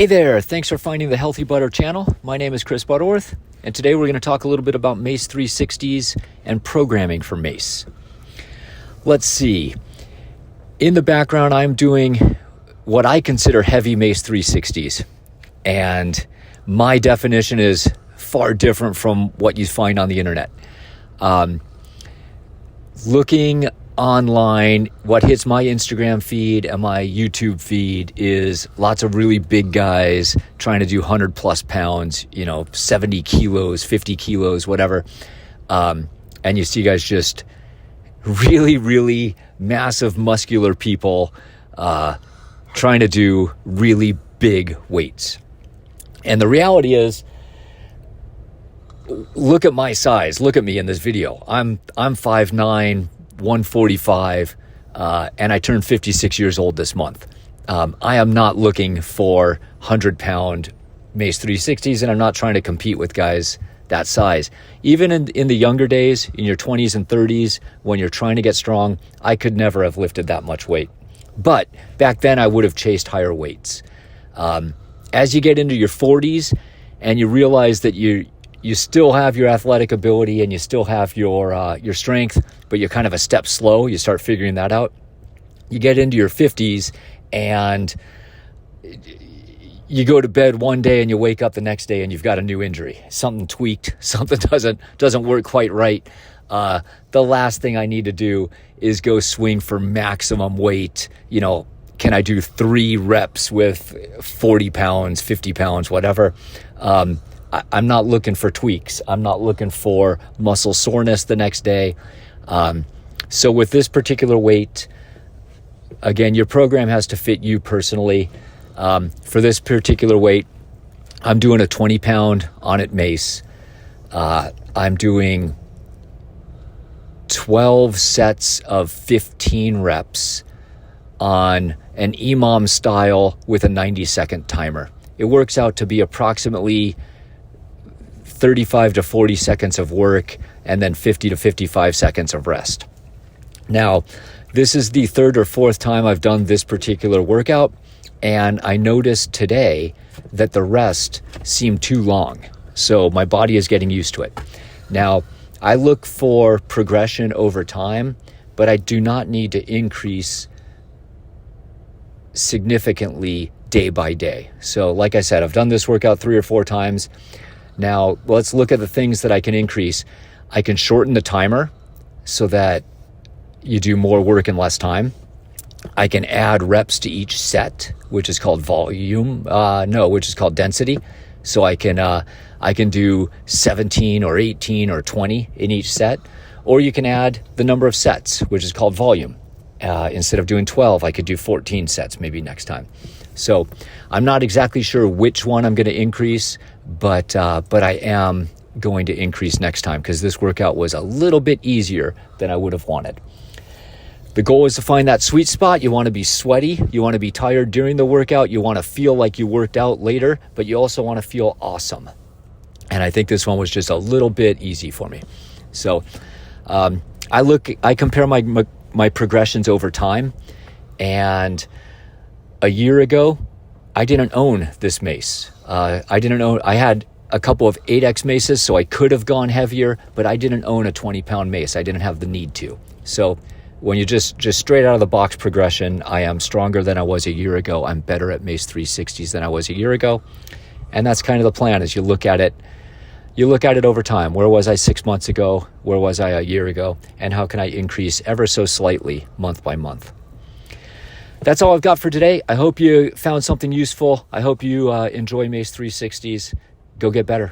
Hey there, thanks for finding the Healthy Butter channel. My name is Chris Butterworth, and today we're going to talk a little bit about Mace 360s and programming for Mace. Let's see. In the background, I'm doing what I consider heavy Mace 360s, and my definition is far different from what you find on the internet. Looking online, what hits my Instagram feed and my YouTube feed is lots of really big guys trying to do 100 plus pounds, 70 kilos, 50 kilos, whatever. And you see guys just really, really massive muscular people trying to do really big weights. And the reality is, look at my size. Look at me in this video. I'm 5'9", 145, and I turned 56 years old this month. I am not looking for 100-pound Mace 360s, and I'm not trying to compete with guys that size. Even in the younger days, in your 20s and 30s, when you're trying to get strong, I could never have lifted that much weight. But back then, I would have chased higher weights. As you get into your 40s and you realize that you still have your athletic ability and you still have your strength, but you're kind of a step slow. You start figuring that out. You get into your 50s and you go to bed one day and you wake up the next day and you've got a new injury. Something tweaked. Something doesn't work quite right. The last thing I need to do is go swing for maximum weight. Can I do 3 reps with 40 pounds, 50 pounds, whatever? I'm not looking for tweaks. I'm not looking for muscle soreness the next day. So with this particular weight, again, your program has to fit you personally. For this particular weight, I'm doing a 20-pound Onnit Mace. I'm doing 12 sets of 15 reps on an EMOM-style with a 90-second timer. It works out to be approximately 35 to 40 seconds of work and then 50 to 55 seconds of rest. Now, this is the 3rd or 4th time I've done this particular workout, and I noticed today that the rest seemed too long. So my body is getting used to it. Now, I look for progression over time, but I do not need to increase significantly day by day. So like I said, I've done this workout 3 or 4 times. Now, let's look at the things that I can increase. I can shorten the timer so that you do more work in less time. I can add reps to each set, which is called which is called density. So I can do 17 or 18 or 20 in each set. Or you can add the number of sets, which is called volume. Instead of doing 12, I could do 14 sets maybe next time. So I'm not exactly sure which one I'm going to increase, but I am going to increase next time because this workout was a little bit easier than I would have wanted. The goal is to find that sweet spot. You want to be sweaty. You want to be tired during the workout. You want to feel like you worked out later, but you also want to feel awesome. And I think this one was just a little bit easy for me. So I compare my progressions over time, and a year ago, I didn't own this mace. I had a couple of 8X maces, so I could have gone heavier, but I didn't own a 20-pound mace. I didn't have the need to. So when you just straight out of the box progression, I am stronger than I was a year ago. I'm better at Mace 360s than I was a year ago. And that's kind of the plan as you look at it. You look at it over time. Where was I 6 months ago? Where was I a year ago? And how can I increase ever so slightly month by month? That's all I've got for today. I hope you found something useful. I hope you enjoy Mace 360s. Go get better.